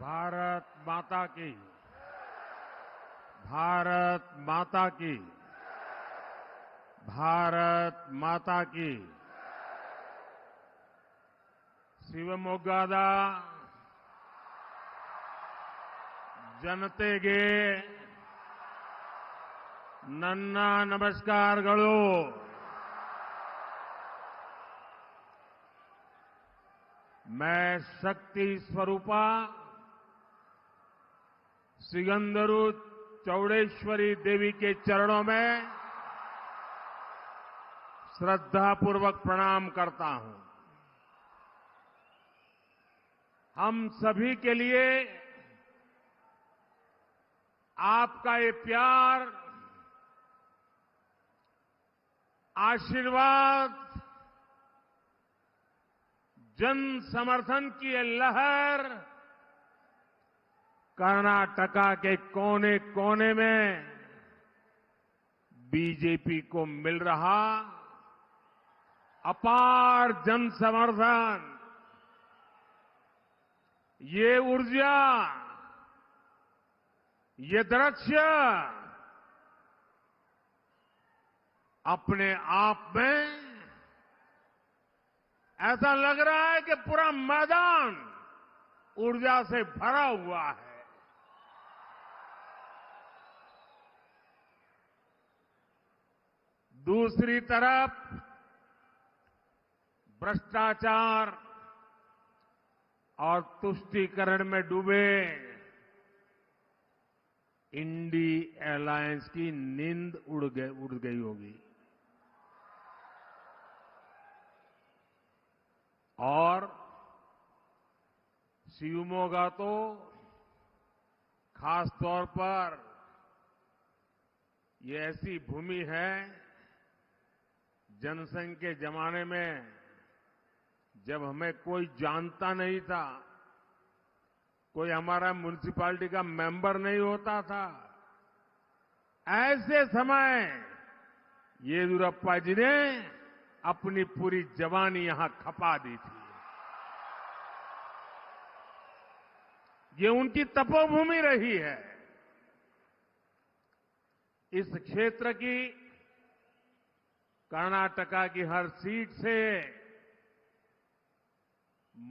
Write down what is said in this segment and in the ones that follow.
भारत माता की। भारत माता की। भारत माता की। ಶಿವಮೊಗ್ಗದ ಜನತೆಗೆ ನನ್ನ ನಮಸ್ಕಾರಗಳು. मैं शक्ति स्वरूपा सिगंदरू चौड़ेश्वरी देवी के चरणों में श्रद्धापूर्वक प्रणाम करता हूं. हम सभी के लिए आपका ये प्यार, आशीर्वाद, जन समर्थन की ये लहर कर्नाटका के कोने कोने में बीजेपी को मिल रहा अपार जन समर्थन, ये ऊर्जा, ये दृश्य अपने आप में ऐसा लग रहा है कि पूरा मैदान ऊर्जा से भरा हुआ है. दूसरी तरफ भ्रष्टाचार और तुष्टीकरण में डूबे इंडी एलायंस की नींद उड़ गई होगी और शिवमोगा तो खास तौर पर ये ऐसी भूमि है, जनसंघ के जमाने में जब हमें कोई जानता नहीं था, कोई हमारा म्युनिसिपैलिटी का मेंबर नहीं होता था, ऐसे समय येदियुरप्पा जी ने अपनी पूरी जवानी यहां खपा दी थी. ये उनकी तपोभूमि रही है. इस क्षेत्र की, कर्नाटका की हर सीट से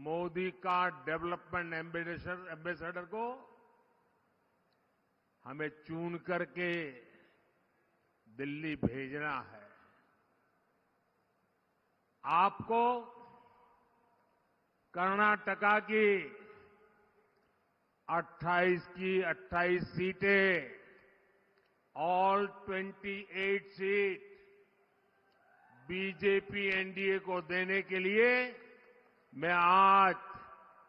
मोदी का डेवलपमेंट एम्बेसडर को हमें चुन करके दिल्ली भेजना है. आपको कर्नाटका की 28 की 28 सीटें, ऑल 28 सीट बीजेपी एनडीए को देने के लिए मैं आज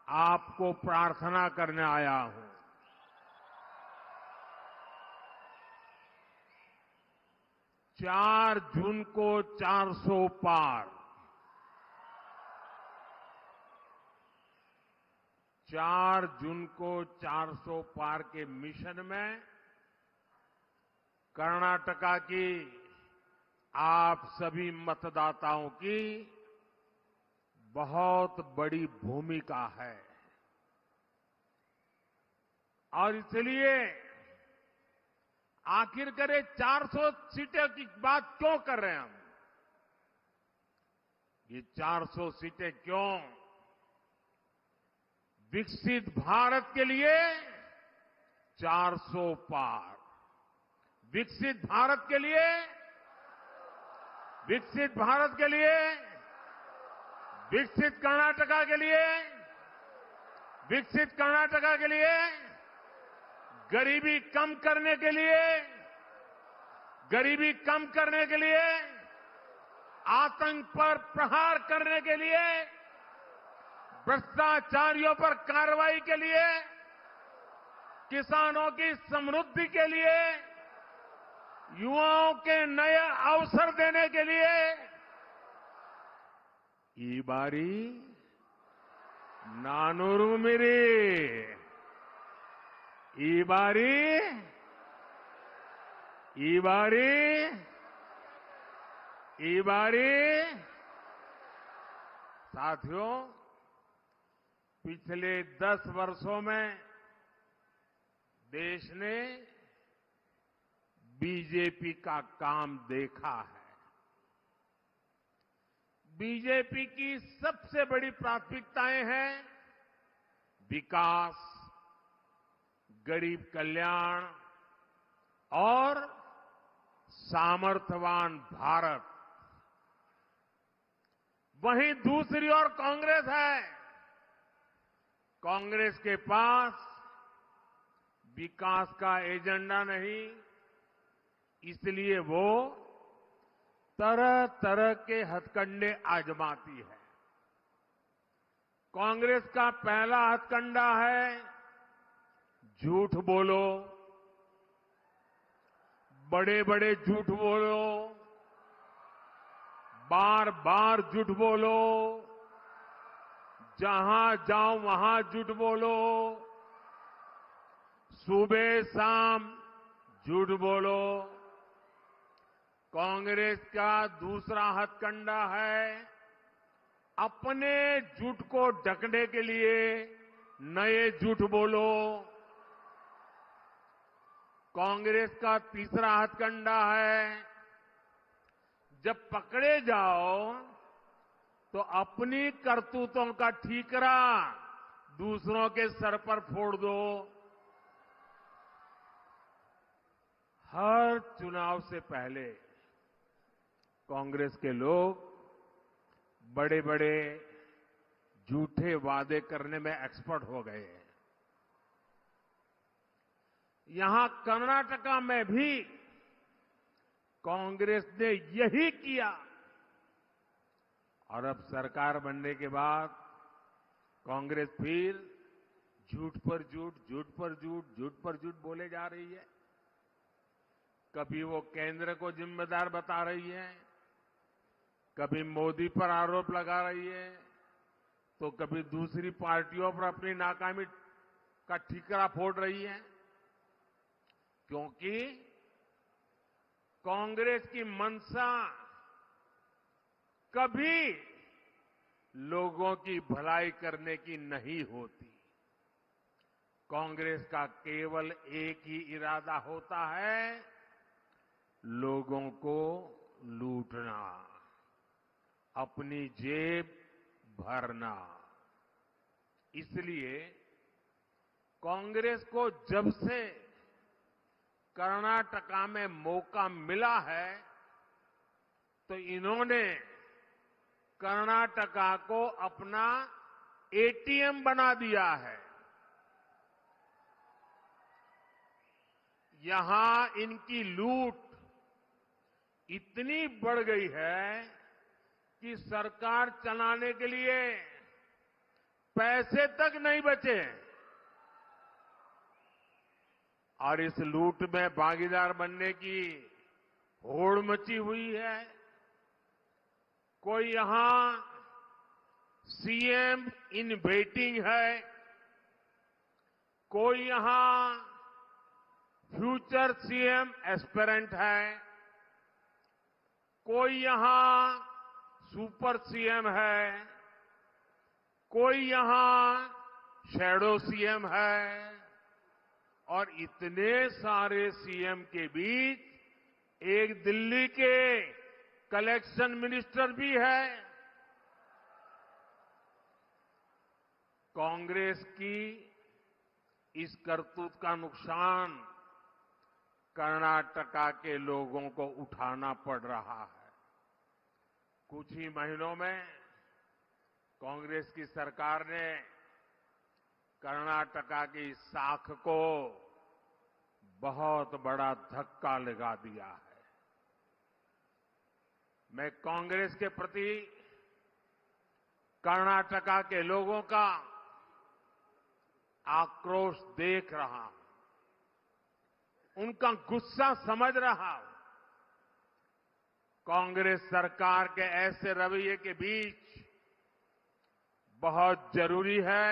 आपको प्रार्थना करने आया हूं. चार जून को 400 पार, 4 जून को 400 पार के मिशन में कर्नाटका की आप सभी मतदाताओं की बहुत बड़ी भूमिका है. और इसलिए आखिर करे 400 सीटें की बात क्यों कर रहे हैं हम? ये 400 सीटें क्यों? विकसित भारत के लिए 400 पार, विकसित भारत के लिए, विकसित भारत के लिए, विकसित कर्नाटका के लिए, विकसित कर्नाटका के लिए, गरीबी कम करने के लिए, गरीबी कम करने के लिए, आतंक पर प्रहार करने के लिए, भ्रष्टाचारियों पर कार्रवाई के लिए, किसानों की समृद्धि के लिए, युवाओं के नए अवसर देने के लिए ಈ ಬಾರಿ 400 ಮೀರಿ, ಈ बारी साथियों, पिछले 10 वर्षों में देश ने बीजेपी का काम देखा है। बीजेपी की सबसे बड़ी प्राथमिकताएं हैं विकास, गरीब कल्याण और सामर्थ्यवान भारत। वहीं दूसरी ओर कांग्रेस है। कांग्रेस के पास विकास का एजेंडा नहीं, इसलिए वो तरह तरह के हथकंडे आजमाती है। कांग्रेस का पहला हथकंडा है झूठ बोलो, बड़े बड़े झूठ बोलो, बार बार झूठ बोलो, जहां जाओ वहां झूठ बोलो, सुबह शाम झूठ बोलो। कांग्रेस का दूसरा हथकंडा है अपने झूठ को ढकने के लिए नए झूठ बोलो। कांग्रेस का तीसरा हथकंडा है जब पकड़े जाओ तो अपनी करतूतों का ठीकरा दूसरों के सर पर फोड़ दो। हर चुनाव से पहले कांग्रेस के लोग बड़े बड़े झूठे वादे करने में एक्सपर्ट हो गए हैं। यहां कर्नाटका में भी कांग्रेस ने यही किया और अब सरकार बनने के बाद कांग्रेस फिर झूठ पर झूठ, झूठ पर झूठ, झूठ पर झूठ बोले जा रही है। कभी वो केंद्र को जिम्मेदार बता रही है, कभी मोदी पर आरोप लगा रही है, तो कभी दूसरी पार्टियों पर अपनी नाकामी का ठीकरा फोड़ रही है। क्योंकि कांग्रेस की मंशा कभी लोगों की भलाई करने की नहीं होती। कांग्रेस का केवल एक ही इरादा होता है, लोगों को लूटना, अपनी जेब भरना। इसलिए कांग्रेस को जब से कर्नाटका में मौका मिला है तो इन्होंने कर्नाटका को अपना एटीएम बना दिया है। यहां इनकी लूट इतनी बढ़ गई है कि सरकार चलाने के लिए पैसे तक नहीं बचे और इस लूट में भागीदार बनने की होड़ मची हुई है। कोई यहां सीएम इन वेटिंग है, कोई यहां फ्यूचर सीएम एस्पिरेंट है, कोई यहां सुपर सीएम है, कोई यहां शैडो सीएम है और इतने सारे सीएम के बीच एक दिल्ली के कलेक्शन मिनिस्टर भी है। कांग्रेस की इस करतूत का नुकसान कर्नाटका के लोगों को उठाना पड़ रहा है। कुछ ही महीनों में कांग्रेस की सरकार ने कर्नाटका की साख को बहुत बड़ा धक्का लगा दिया है। मैं कांग्रेस के प्रति कर्नाटका के लोगों का आक्रोश देख रहा हूं, उनका गुस्सा समझ रहा हूं। कांग्रेस सरकार के ऐसे रवैये के बीच बहुत जरूरी है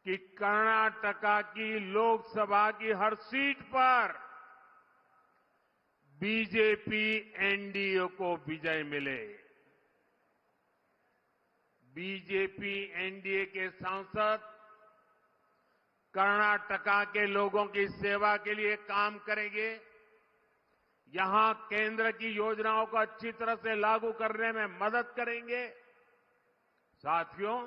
कि कर्नाटका की लोकसभा की हर सीट पर बीजेपी एनडीए को विजय मिले। बीजेपी एनडीए के सांसद कर्नाटका के लोगों की सेवा के लिए काम करेंगे, यहां केंद्र की योजनाओं को अच्छी तरह से लागू करने में मदद करेंगे। साथियों,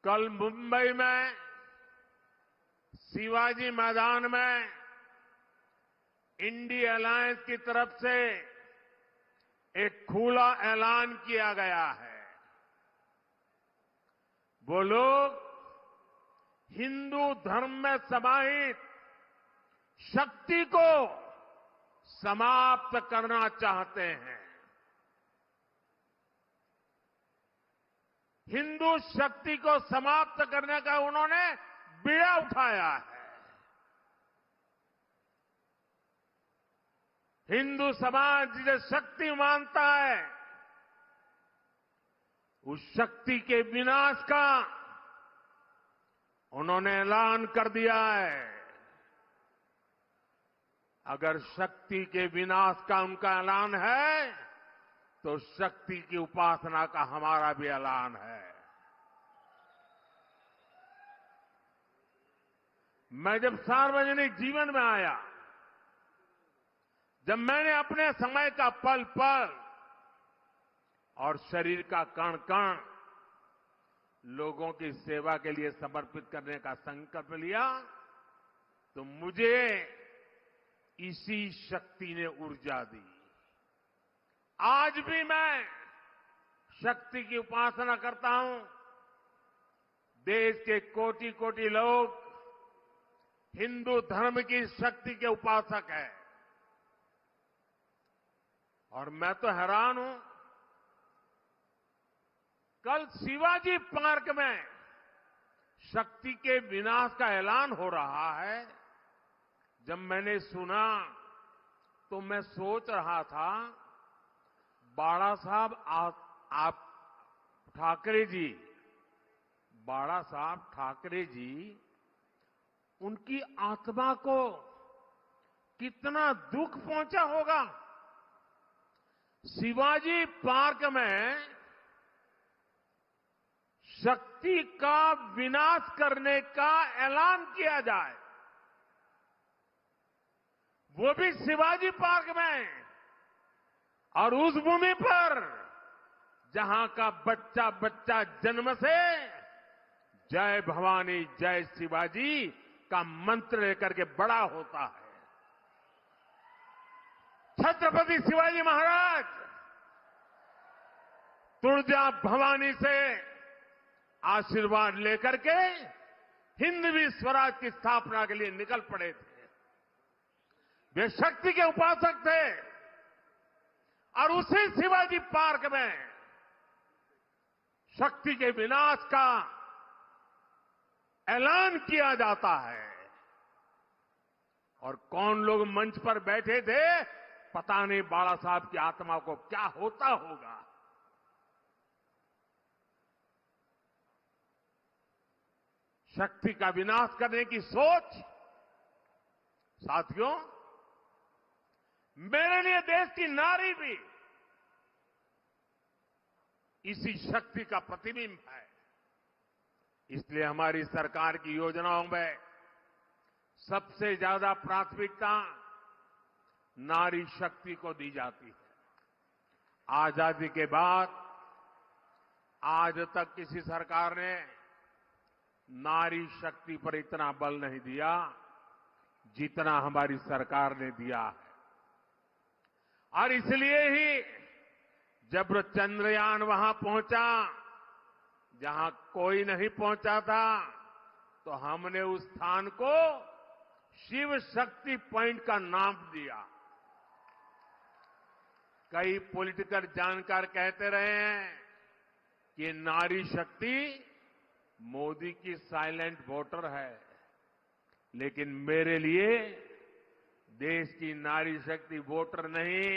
कल मुंबई में शिवाजी मैदान में इंडिया अलायंस की तरफ से एक खुला ऐलान किया गया है। वो लोग हिंदू धर्म में समाहित शक्ति को समाप्त करना चाहते हैं। हिंदू शक्ति को समाप्त करने का उन्होंने बीड़ा उठाया है। हिंदू समाज जिसे शक्ति मानता है, उस शक्ति के विनाश का उन्होंने ऐलान कर दिया है। अगर शक्ति के विनाश का उनका ऐलान है, तो शक्ति की उपासना का हमारा भी ऐलान है। मैं जब सार्वजनिक जीवन में आया, जब मैंने अपने समय का पल पल और शरीर का कण कण लोगों की सेवा के लिए समर्पित करने का संकल्प लिया, तो मुझे इसी शक्ति ने ऊर्जा दी। आज भी मैं शक्ति की उपासना करता हूं। देश के कोटि कोटि लोग हिंदू धर्म की शक्ति के उपासक हैं। और मैं तो हैरान हूं, कल शिवाजी पार्क में शक्ति के विनाश का ऐलान हो रहा है। जब मैंने सुना तो मैं सोच रहा था, बाला साहब आप ठाकरे जी, बाला साहब ठाकरे जी, उनकी आत्मा को कितना दुख पहुंचा होगा। शिवाजी पार्क में शक्ति का विनाश करने का ऐलान किया जाए, वो भी शिवाजी पार्क में, और उस भूमि पर जहां का बच्चा बच्चा जन्म से जय भवानी जय शिवाजी का मंत्र लेकर के बड़ा होता है। छत्रपति शिवाजी महाराज तुळजा भवानी से आशीर्वाद लेकर के हिंदवी स्वराज की स्थापना के लिए निकल पड़े थे। वे शक्ति के उपासक थे, और उसी शिवाजी पार्क में शक्ति के विनाश का ऐलान किया जाता है। और कौन लोग मंच पर बैठे थे, पता नहीं बाला साहब की आत्मा को क्या होता होगा। शक्ति का विनाश करने की सोच, साथियों, मेरे लिए देश की नारी भी इसी शक्ति का प्रतिबिंब है। इसलिए हमारी सरकार की योजनाओं में सबसे ज्यादा प्राथमिकता नारी शक्ति को दी जाती है। आजादी के बाद आज तक किसी सरकार ने नारी शक्ति पर इतना बल नहीं दिया जितना हमारी सरकार ने दिया है। और इसलिए ही जब चंद्रयान वहां पहुंचा जहां कोई नहीं पहुंचा था, तो हमने उस स्थान को शिव शक्ति पॉइंट का नाम दिया। कई पॉलिटिकल जानकार कहते रहे हैं कि नारी शक्ति मोदी की साइलेंट वोटर है, लेकिन मेरे लिए देश की नारी शक्ति वोटर नहीं,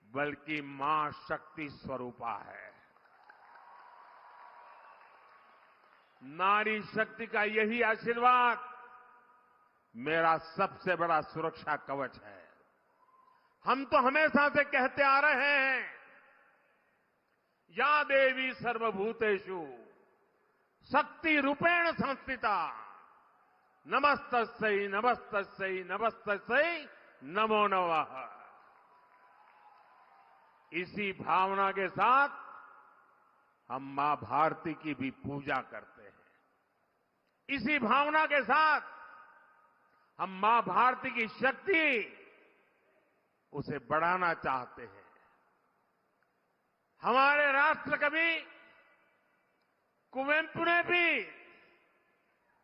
बल्कि मां शक्ति स्वरूपा है। नारी शक्ति का यही आशीर्वाद मेरा सबसे बड़ा सुरक्षा कवच है। हम तो हमेशा से कहते आ रहे हैं, या देवी सर्वभूतेषु शक्ति रूपेण संस्थिता नमस्तस्यै नमस्तस्यै नमस्तस्यै नमो नमः। इसी भावना के साथ हम मां भारती की भी पूजा करते हैं। इसी भावना के साथ हम मां भारती की शक्ति उसे बढ़ाना चाहते हैं। हमारे राष्ट्रकवि कुवेंपु ने भी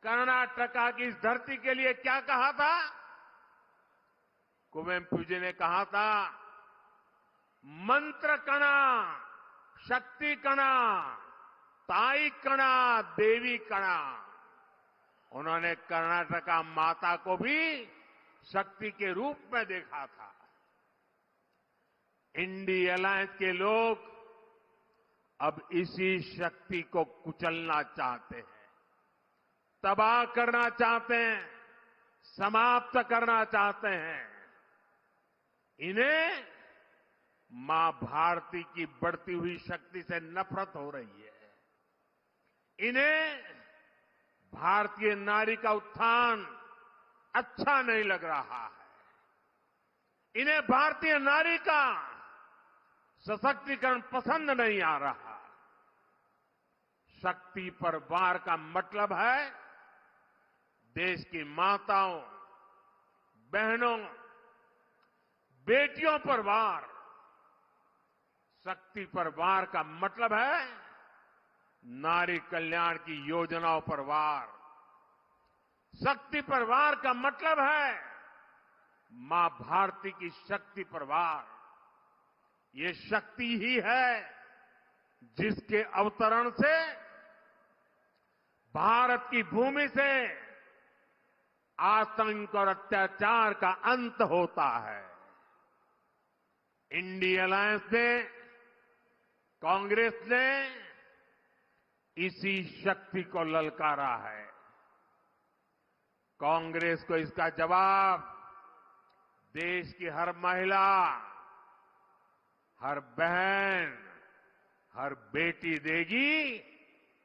कर्नाटका की इस धरती के लिए क्या कहा था? कुवेंपु जी ने कहा था, मंत्र कणा, शक्ति कणा, ताई कणा, देवी कणा। उन्होंने कर्नाटका माता को भी शक्ति के रूप में देखा था। इंडी अलायंस के लोग अब इसी शक्ति को कुचलना चाहते हैं, तबाह करना चाहते हैं, समाप्त करना चाहते हैं। इन्हें मां भारती की बढ़ती हुई शक्ति से नफरत हो रही है। इन्हें भारतीय नारी का उत्थान अच्छा नहीं लग रहा है। इन्हें भारतीय नारी का सशक्तिकरण पसंद नहीं आ रहा। शक्ति पर वार का मतलब है देश की माताओं, बहनों, बेटियों पर वार। शक्ति पर वार का मतलब है नारी कल्याण की योजनाओं पर वार। शक्ति पर वार का मतलब है मां भारती की शक्ति पर वार। ये शक्ति ही है जिसके अवतरण से भारत की भूमि से आतंक और अत्याचार का अंत होता है। इंडी अलायंस ने, कांग्रेस ने इसी शक्ति को ललकारा है। कांग्रेस को इसका जवाब देश की हर महिला, हर बहन, हर बेटी देगी,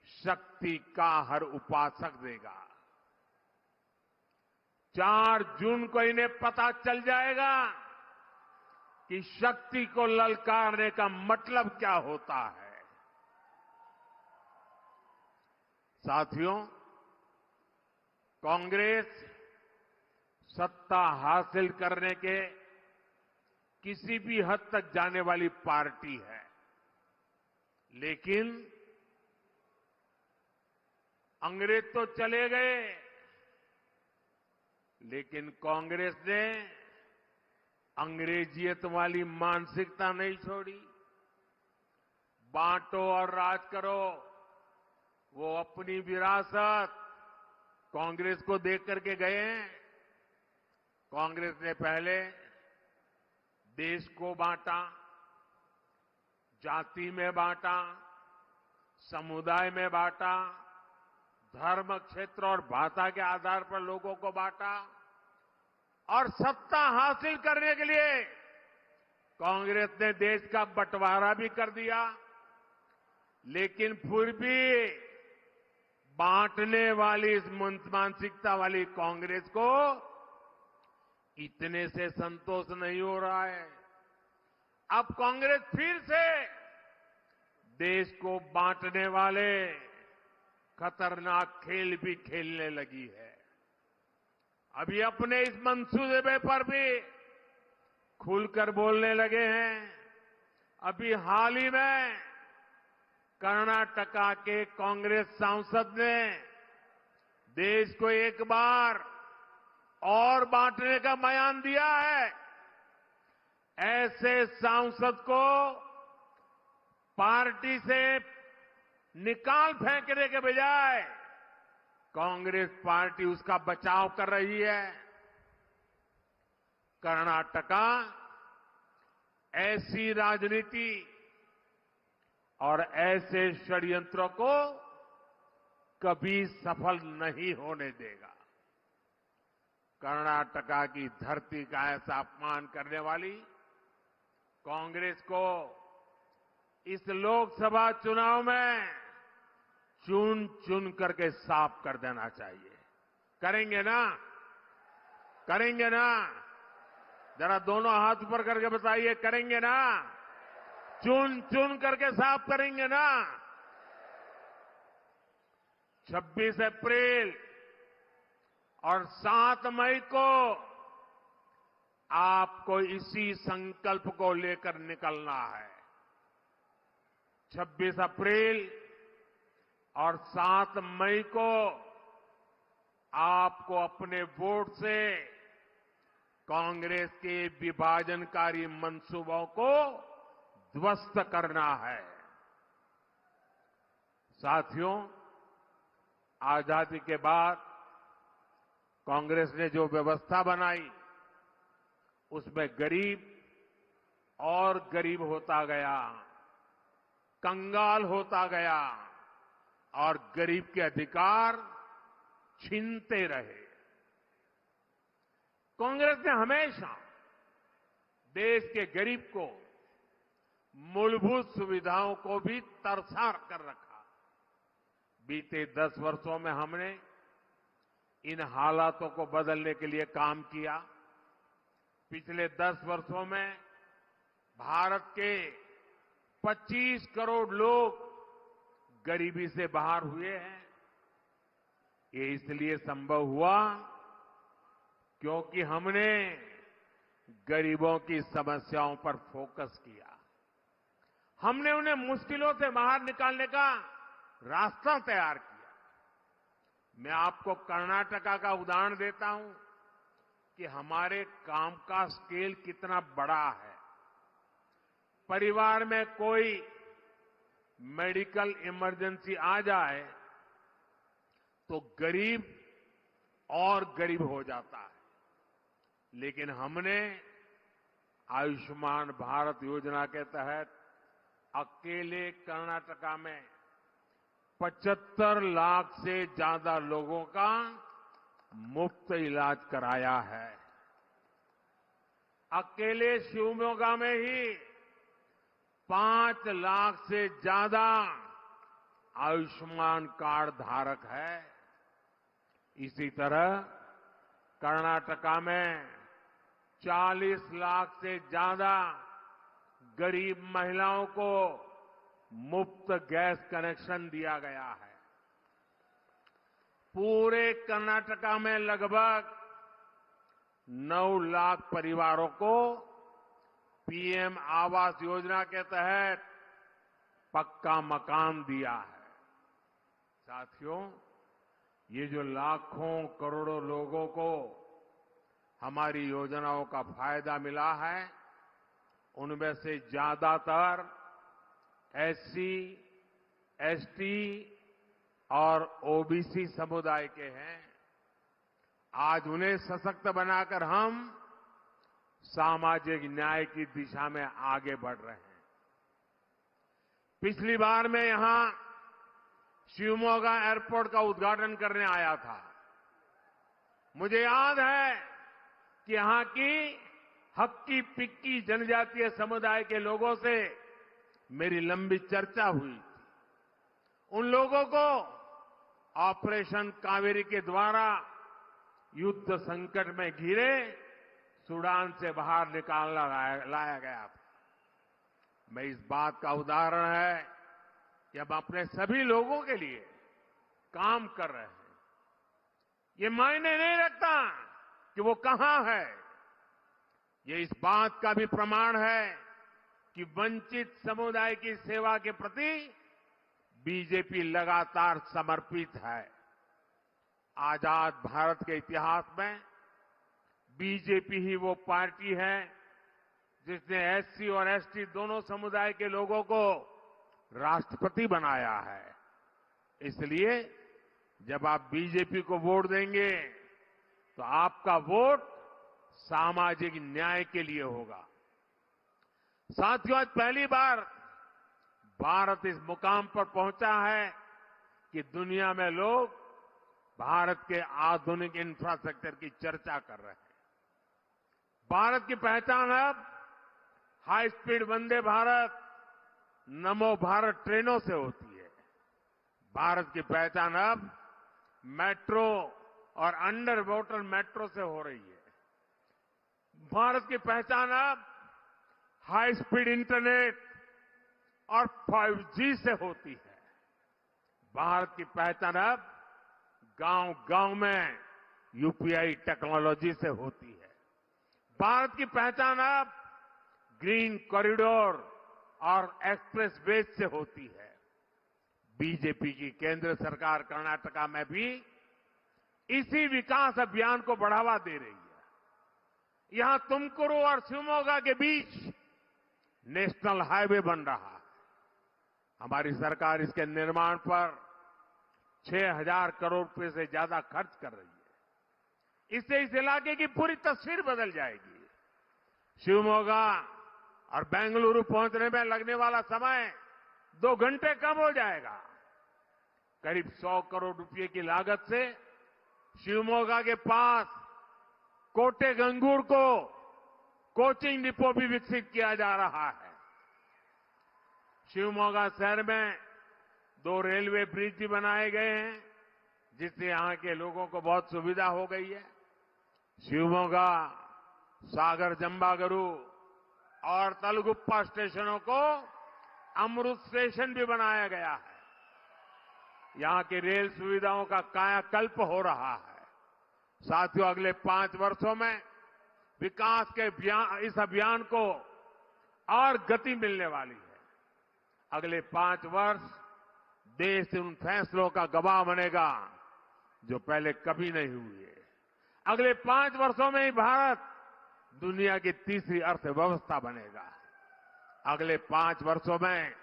शक्ति का हर उपासक देगा। 4 जून को इन्हें पता चल जाएगा कि शक्ति को ललकारने का मतलब क्या होता है। साथियों, कांग्रेस सत्ता हासिल करने के किसी भी हद तक जाने वाली पार्टी है, लेकिन अंग्रेज तो चले गए, लेकिन कांग्रेस ने अंग्रेजियत वाली मानसिकता नहीं छोड़ी। बांटो और राज करो, वो अपनी विरासत कांग्रेस को देख करके गए हैं। कांग्रेस ने पहले देश को बांटा, जाति में बांटा, समुदाय में बांटा, धर्म, क्षेत्र और भाषा के आधार पर लोगों को बांटा और सत्ता हासिल करने के लिए कांग्रेस ने देश का बंटवारा भी कर दिया। लेकिन फिर भी बांटने वाली इस मानसिकता वाली कांग्रेस को इतने से संतोष नहीं हो रहा है। अब कांग्रेस फिर से देश को बांटने वाले खतरनाक खेल भी खेलने लगी है। अभी अपने इस मंसूबे पर भी खुलकर बोलने लगे हैं। अभी हाल ही में कर्नाटका के कांग्रेस सांसद ने देश को एक बार और बांटने का बयान दिया है। ऐसे सांसद को पार्टी से निकाल फेंकने के बजाय कांग्रेस पार्टी उसका बचाव कर रही है। कर्नाटका ऐसी राजनीति और ऐसे षड्यंत्रों को कभी सफल नहीं होने देगा। कर्नाटका की धरती का ऐसा अपमान करने वाली कांग्रेस को इस लोकसभा चुनाव में चुन चुन करके साफ कर देना चाहिए। करेंगे ना? करेंगे ना? जरा दोनों हाथ ऊपर करके बताइए, करेंगे ना? चुन चुन करके साफ करेंगे ना? 26 अप्रैल और 7 मई को आपको इसी संकल्प को लेकर निकलना है। 26 अप्रैल और 7 मई को आपको अपने वोट से कांग्रेस के विभाजनकारी मंसूबों को ध्वस्त करना है। साथियों, आजादी के बाद कांग्रेस ने जो व्यवस्था बनाई उसमें गरीब और गरीब होता गया, कंगाल होता गया और गरीब के अधिकार छीनते रहे। कांग्रेस ने हमेशा देश के गरीब को मूलभूत सुविधाओं को भी तरसा कर रखा। बीते 10 वर्षों में हमने इन हालातों को बदलने के लिए काम किया। पिछले 10 वर्षों में भारत के 25 करोड़ लोग गरीबी से बाहर हुए हैं। ये इसलिए संभव हुआ क्योंकि हमने गरीबों की समस्याओं पर फोकस किया। हमने उन्हें मुश्किलों से बाहर निकालने का रास्ता तैयार किया। मैं आपको कर्नाटका का उदाहरण देता हूं कि हमारे काम का स्केल कितना बड़ा है। परिवार में कोई मेडिकल इमरजेंसी आ जाए तो गरीब और गरीब हो जाता है। लेकिन हमने आयुष्मान भारत योजना के तहत अकेले कर्नाटका में 75 लाख से ज्यादा लोगों का मुफ्त इलाज कराया है। अकेले शिवमोगा में ही 5 लाख से ज्यादा आयुष्मान कार्ड धारक है। इसी तरह कर्नाटका में 40 लाख से ज्यादा गरीब महिलाओं को मुफ्त गैस कनेक्शन दिया गया है। पूरे कर्नाटका में लगभग 9 लाख परिवारों को पीएम आवास योजना के तहत पक्का मकान दिया है। साथियों, ये जो लाखों करोड़ों लोगों को हमारी योजनाओं का फायदा मिला है, उनमें से ज्यादातर एससी, एसटी और ओबीसी समुदाय के हैं। आज उन्हें सशक्त बनाकर हम सामाजिक न्याय की दिशा में आगे बढ़ रहे हैं। पिछली बार मैं यहां शिवमोगा एयरपोर्ट का उद्घाटन करने आया था। मुझे याद है कि यहां की हक्की पिक्की जनजातीय समुदाय के लोगों से मेरी लंबी चर्चा हुई थी। उन लोगों को ऑपरेशन कावेरी के द्वारा युद्ध संकट में घिरे सूडान से बाहर निकालना लाया गया था। मैं इस बात का उदाहरण है कि अब अपने सभी लोगों के लिए काम कर रहे हैं। ये मायने नहीं रखता कि वो कहां है। ये इस बात का भी प्रमाण है कि वंचित समुदाय की सेवा के प्रति बीजेपी लगातार समर्पित है। आजाद भारत के इतिहास में बीजेपी ही वो पार्टी है जिसने एससी और एसटी दोनों समुदाय के लोगों को राष्ट्रपति बनाया है। इसलिए जब आप बीजेपी को वोट देंगे तो आपका वोट सामाजिक न्याय के लिए होगा। साथियों, आज पहली बार भारत इस मुकाम पर पहुंचा है कि दुनिया में लोग भारत के आधुनिक इंफ्रास्ट्रक्चर की चर्चा कर रहे हैं। भारत की पहचान अब हाई स्पीड वंदे भारत, नमो भारत ट्रेनों से होती है। भारत की पहचान अब मेट्रो और अंडर वाटर मेट्रो से हो रही है। भारत की पहचान अब हाई स्पीड इंटरनेट और 5G से होती है। भारत की पहचान अब गांव-गांव में यूपीआई टेक्नोलॉजी से होती है। भारत की पहचान अब ग्रीन कॉरिडोर और एक्सप्रेस वेज से होती है। बीजेपी की केंद्र सरकार कर्नाटका में भी इसी विकास अभियान को बढ़ावा दे रही है। यहां तुमकुरू और शिवमोगा के बीच नेशनल हाईवे बन रहा है। हमारी सरकार इसके निर्माण पर 6,000 करोड़ रुपए से ज्यादा खर्च कर रही है। इससे इस इलाके की पूरी तस्वीर बदल जाएगी। शिवमोगा और बेंगलुरु पहुंचने में लगने वाला समय 2 घंटे कम हो जाएगा। करीब 100 करोड़ रुपए की लागत से शिवमोगा के पास कोटेगंगूर को कोचिंग डिपो भी विकसित किया जा रहा है। शिवमोगा शहर में 2 रेलवे ब्रिज भी बनाए गए हैं, जिससे यहां के लोगों को बहुत सुविधा हो गई है। शिवमोगा, सागर जंबागरू और तलगुप्पा स्टेशनों को अमृत स्टेशन भी बनाया गया है। यहां की रेल सुविधाओं का कायाकल्प हो रहा है। साथियों, अगले 5 वर्षों में विकास के इस अभियान को और गति मिलने वाली है। अगले 5 वर्ष देश उन फैसलों का गवाह बनेगा जो पहले कभी नहीं हुए। अगले 5 वर्षों में ही भारत दुनिया की तीसरी अर्थव्यवस्था बनेगा। अगले 5 वर्षों में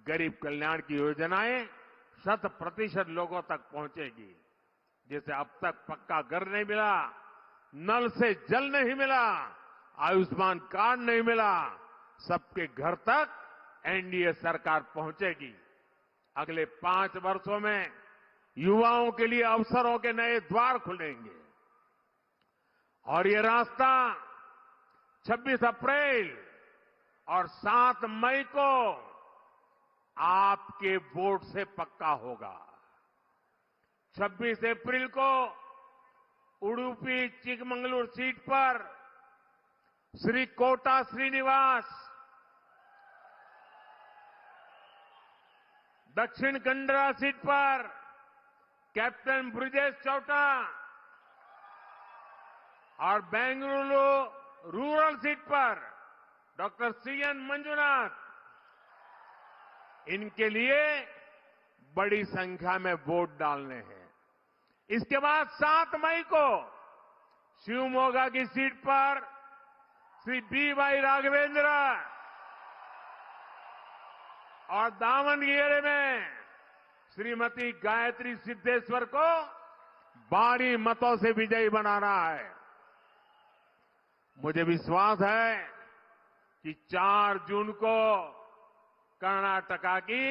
गरीब कल्याण की योजनाएं 100% लोगों तक पहुंचेगी। जैसे अब तक पक्का घर नहीं मिला, नल से जल नहीं मिला, आयुष्मान कार्ड नहीं मिला, सबके घर तक एनडीए सरकार पहुंचेगी। अगले 5 वर्षों में युवाओं के लिए अवसरों के नए द्वार खुलेंगे और ये रास्ता 26 अप्रैल और 7 मई को आपके वोट से पक्का होगा। 26 अप्रैल को उडुपी चिकमंगलूर सीट पर श्री कोटा श्रीनिवास, दक्षिण कन्नड़ा सीट पर कैप्टन ब्रिजेश चौटा और बेंगलुरु रूरल सीट पर डॉक्टर सीएन मंजुनाथ, इनके लिए बड़ी संख्या में वोट डालने हैं। इसके बाद 7 मई को शिवमोगा की सीट पर श्री बी.वाई. राघवेंद्र और दावणगेरे में श्रीमती गायत्री सिद्धेश्वर को भारी मतों से विजयी बनाना है। मुझे विश्वास है कि 4 जून को कर्नाटका की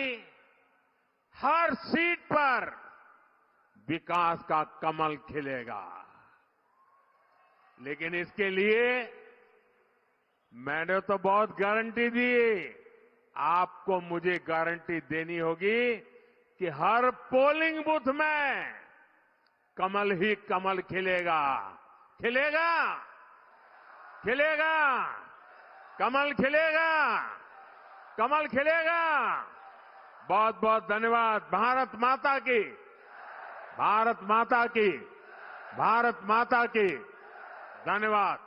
हर सीट पर विकास का कमल खिलेगा। लेकिन इसके लिए मैंने तो बहुत गारंटी दी, आपको मुझे गारंटी देनी होगी कि हर पोलिंग बूथ में कमल ही कमल खिलेगा। खिलेगा, खिलेगा, कमल खिलेगा, कमल खिलेगा। बहुत बहुत धन्यवाद। भारत माता की, भारत माता की, भारत माता की। धन्यवाद।